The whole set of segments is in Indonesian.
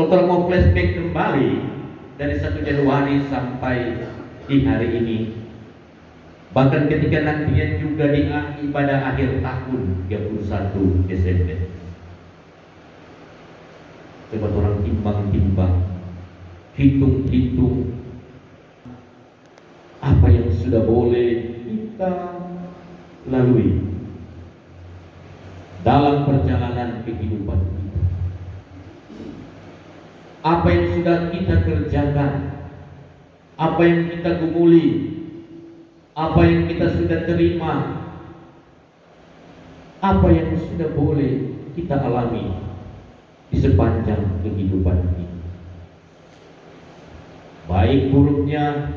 Kalau mau flashback kembali dari 1 Januari sampai di hari ini, bahkan ketika nantinya juga di ibadah akhir tahun 31 Desember, coba orang timbang-timbang, hitung-hitung apa yang sudah boleh kita lalui dalam perjalanan kehidupan kita, apa yang sudah kita kerjakan, apa yang kita gumuli, apa yang kita sudah terima, apa yang sudah boleh kita alami di sepanjang kehidupan ini, baik buruknya,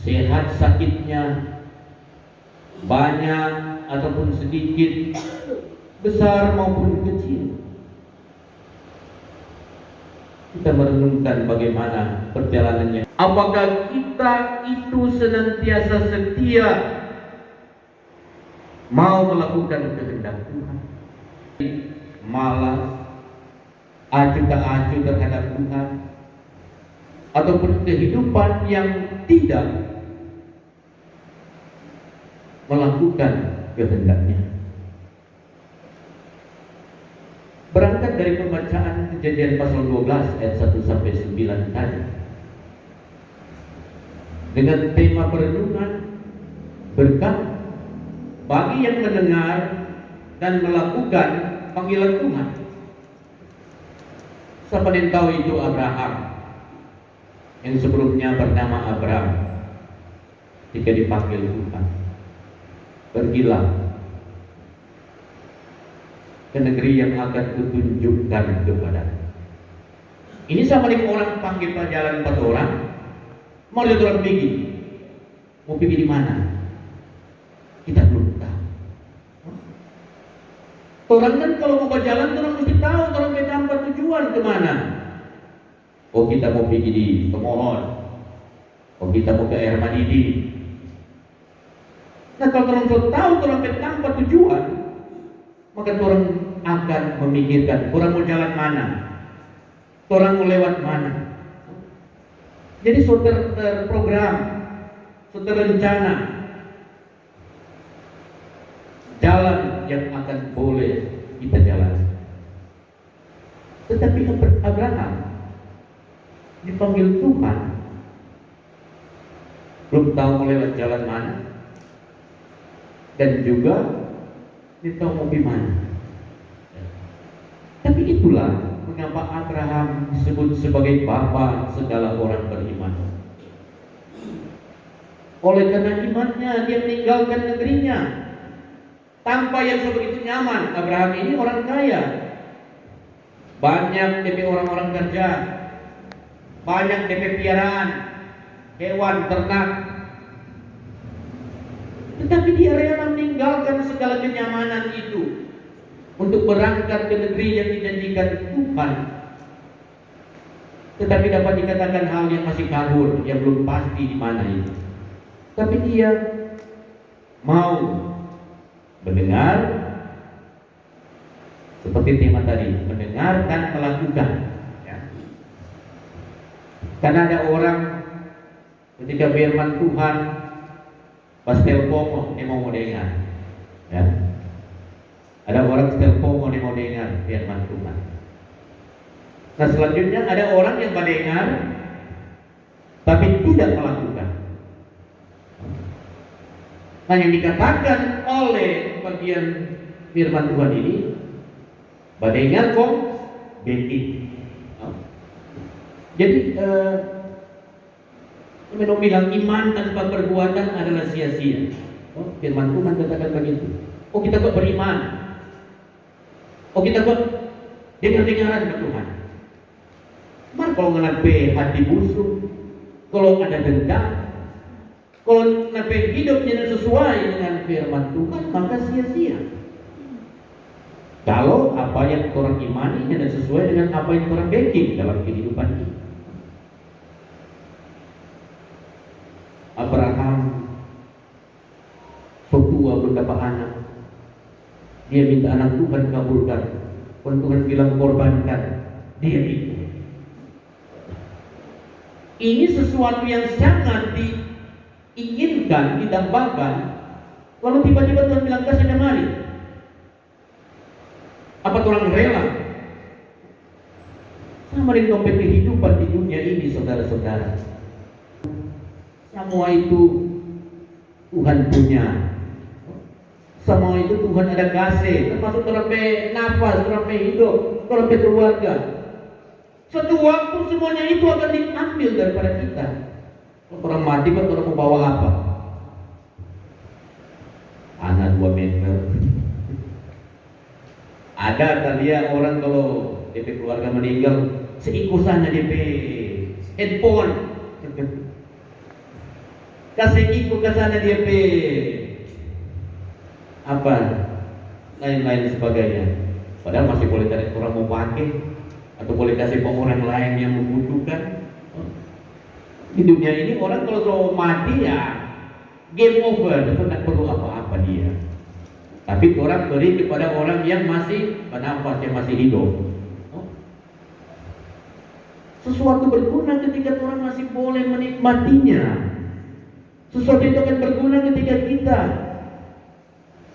sehat sakitnya, banyak ataupun sedikit, besar maupun kecil. Kita merenungkan bagaimana perjalanannya. Apakah kita itu senantiasa setia mau melakukan kehendak Tuhan, malas, acuh tak acuh terhadap Tuhan, ataupun kehidupan yang tidak melakukan kehendaknya. Berangkat dari pembacaan Kejadian pasal 12 ayat 1 sampai 9 tadi, dengan tema perenungan berkat bagi yang mendengar dan melakukan panggilan Tuhan. Siapa yang tahu itu Abraham, yang sebelumnya bernama Abraham, ketika dipanggil Tuhan, pergilah ke negeri yang akan kutunjukkan kepadamu. Ini sama dengan orang panggil jalan 4 orang, mau lihat orang pergi, mau pergi di mana? Kita belum tahu. Orang kan kalau mau berjalan, orang mesti tahu orang ke tempat tujuan kemana. Oh, kita mau pergi di Pemohon, oh kita mau ke Air Madidi. Nah, kalau orang sudah tahu orang ke tempat tujuan, maka orang akan memikirkan orang mau jalan mana, orang mau lewat mana. Jadi sudah terprogram, sudah terencana jalan yang akan boleh kita jalan. Tetapi Abraham dipanggil Tuhan, belum tahu mau lewat jalan mana, dan juga dia tahu mau di mana. Tapi itulah mengapa Abraham disebut sebagai bapa segala orang beriman. Oleh karena imannya dia meninggalkan negerinya tanpa yang sebegitu nyaman. Abraham ini orang kaya, banyak DP orang-orang kerja, banyak DP piaraan, hewan ternak. Tetapi dia rela meninggalkan segala kenyamanan itu untuk berangkat ke negeri yang dijanjikan Tuhan. Tetapi dapat dikatakan hal yang masih kabur, yang belum pasti di mana itu. Tapi dia mau mendengar, seperti tema tadi, mendengar dan melakukan. Ya. Karena ada orang ketika firman Tuhan pas telpomo dia mau dengar, ya. Ada orang telpomo dia mau dengar firman Tuhan. Nah selanjutnya ada orang yang mendengar tapi tidak melakukan. Nah yang dikatakan oleh bagian firman Tuhan ini, mendengar kok betik. Jadi Menurut bilang iman tanpa perbuatan adalah sia-sia. Oh, firman Tuhan katakan begitu. Oh, kita kok beriman. Oh, kita kok dengar-dengaran ke Tuhan. Mar kalau ngenape hati busuk, kalau ada dendam, kalau ngenape hidupnya sesuai dengan firman Tuhan, maka sia-sia. Kalau apa yang orang imani tidak sesuai dengan apa yang orang backing dalam kehidupan ini. Abraham tua berapa anak, dia minta anak Tuhan kabulkan. Tuhan bilang korbankan, dia ikut. Ini sesuatu yang sangat diinginkan, didambakan. Lalu tiba-tiba Tuhan bilang, kasih mari. Apa orang rela? Sama dengan dompet kehidupan di dunia ini, saudara-saudara. Semua itu Tuhan punya. Semua itu Tuhan ada kasih, termasuk terlebih nafas, terlebih hidup, terlebih keluarga. Suatu waktu semuanya itu akan diambil daripada kita. Orang mati kan orang mau bawa apa? Anak 2 meter. Ada tadi orang kalau DP keluarga meninggal, seikusannya DP handphone. Kasih ikut ke sana DP apa lain-lain sebagainya. Padahal masih boleh tarik orang mau pakai, atau boleh kasih ke orang lain yang membutuhkan. Di dunia ini orang kalau sudah mati ya game over, tidak perlu apa-apa dia. Tapi orang beri kepada orang yang masih bernafas, yang masih hidup. Sesuatu berguna ketika orang masih boleh menikmatinya. Sesuatu itu akan berguna ketika kita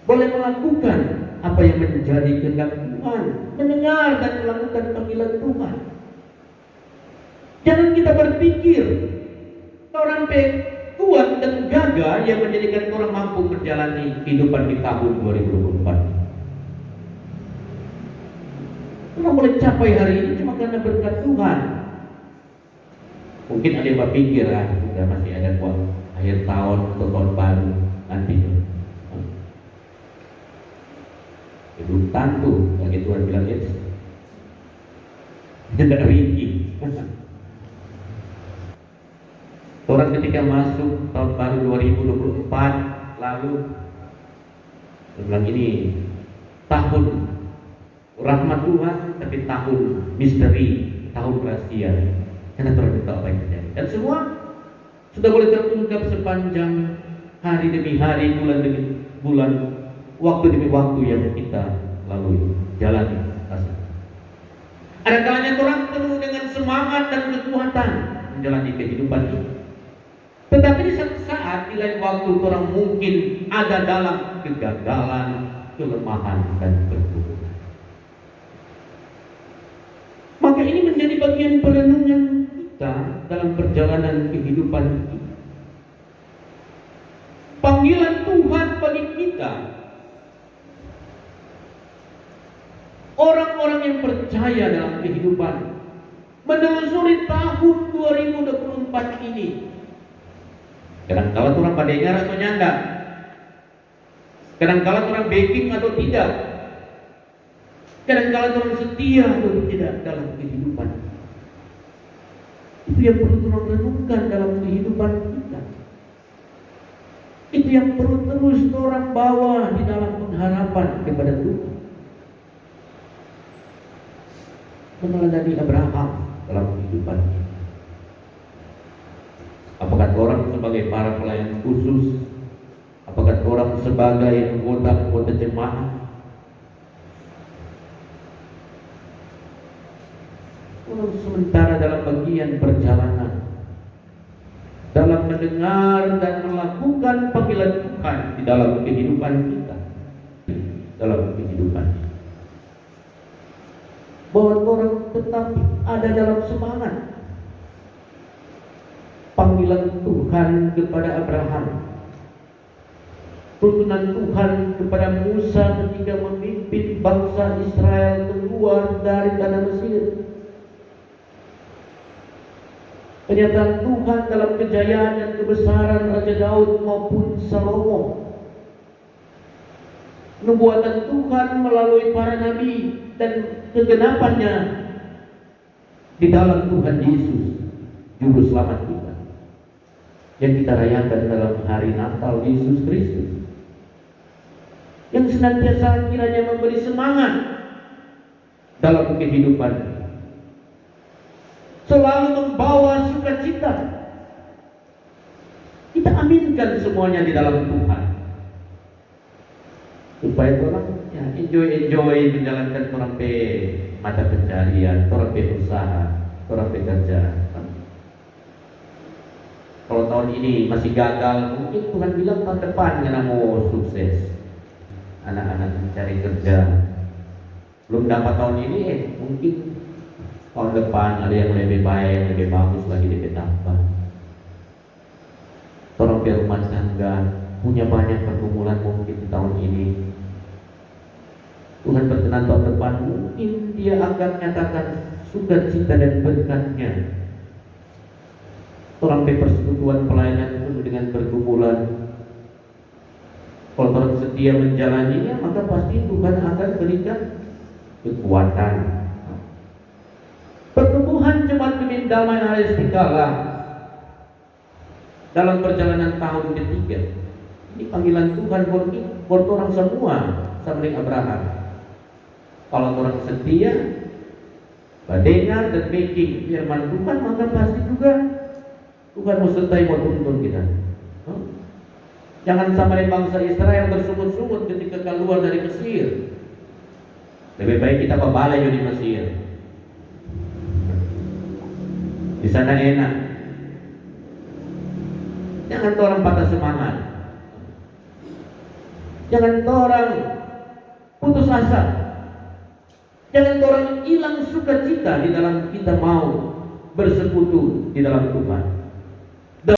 boleh melakukan apa yang menjadi kehendak Tuhan, mendengar dan melakukan panggilan Tuhan. Jangan kita berpikir orang kuat dan gagah yang menjadikan orang mampu menjalani kehidupan di tahun 2024. Orang boleh capai hari ini cuma karena berkat Tuhan. Mungkin ada yang berpikir, sudah masih ada buat akhir tahun atau tahun baru nanti. Itu tentu, lagi Tuhan bilang ya, tidak rinci. Orang ketika masuk tahun baru 2024 lalu bilang ini tahun rahmat Tuhan, tapi tahun misteri, tahun rahasia. Karena Tuhan tahu apa yang terjadi. Dan semua sudah boleh terungkap sepanjang hari demi hari, bulan demi bulan, waktu demi waktu yang kita lalui, jalani. Ada kalanya orang penuh dengan semangat dan kekuatan menjalani kehidupan ini. Tetapi di satu saat di lain waktu orang mungkin ada dalam kegagalan, kelemahan dan keburukan. Maka ini menjadi bagian perenungan kita dalam perjalanan kehidupan kita. Panggilan Tuhan bagi kita, orang-orang yang percaya dalam kehidupan, menelusuri tahun 2024 ini. Kadang-kala orang pada dengar atau nyanda, kadang-kala orang baking atau tidak, kadang-kala orang setia atau tidak dalam kehidupan. Itu yang perlu orang renungkan dalam kehidupan kita. Itu yang perlu terus orang bawa di dalam pengharapan kepada Tuhan. Meneladani Abraham dalam kehidupan kita. Apakah orang sebagai para pelayan khusus? Apakah orang sebagai anggota jemaah? Orang sementara dalam bagian perjalanan, dalam mendengar dan melakukan panggilan Tuhan di dalam kehidupan kita, dalam kehidupan bahwa orang tetap ada dalam semangat. Panggilan Tuhan kepada Abraham, tuntunan Tuhan kepada Musa ketika memimpin bangsa Israel keluar dari tanah Mesir, pernyataan Tuhan dalam kejayaan dan kebesaran Raja Daud maupun Salomo, nubuatan Tuhan melalui para nabi dan kegenapannya di dalam Tuhan Yesus, Juru Selamat kita, yang kita rayakan dalam hari Natal Yesus Kristus, yang senantiasa kiranya memberi semangat dalam kehidupan, selalu membawa sukacita. Kita aminkan semuanya di dalam Tuhan, supaya orang enjoy menjalankan orang mata pencarian, orang usaha, orang kerja. Kalau tahun ini masih gagal, mungkin Tuhan bilang tahun depan karena mau sukses. Anak-anak mencari kerja, belum dapat tahun ini, mungkin tahun depan ada yang lebih baik, lebih bagus lagi didapat. Orang berumah tangga punya banyak pergumulan mungkin di tahun ini. Tuhan berkenan tahun depan mungkin Dia akan nyatakan sukacita dan berkatnya. Orang persekutuan pelayanan penuh dengan pergumulan. Kalau orang setia menjalaninya, maka pasti Tuhan akan berikan kekuatan. Pertumbuhan jemaat Gemini Damai AS Istiqlal dalam perjalanan tahun ketiga. Ini panggilan Tuhan buat orang semua, sama dengan Abraham. Kalau orang setia, mendengar dan making firman Tuhan, maka pasti juga Tuhan mau sertai, mau tuntun kita. Jangan sampai bangsa Israel bersungut-sungut ketika keluar dari Mesir. Lebih baik kita kembali di Mesir. Di sana enak. Jangan orang patah semangat. Jangan orang putus asa. Jangan orang hilang sukacita di dalam kita mau bersekutu di dalam Tuhan.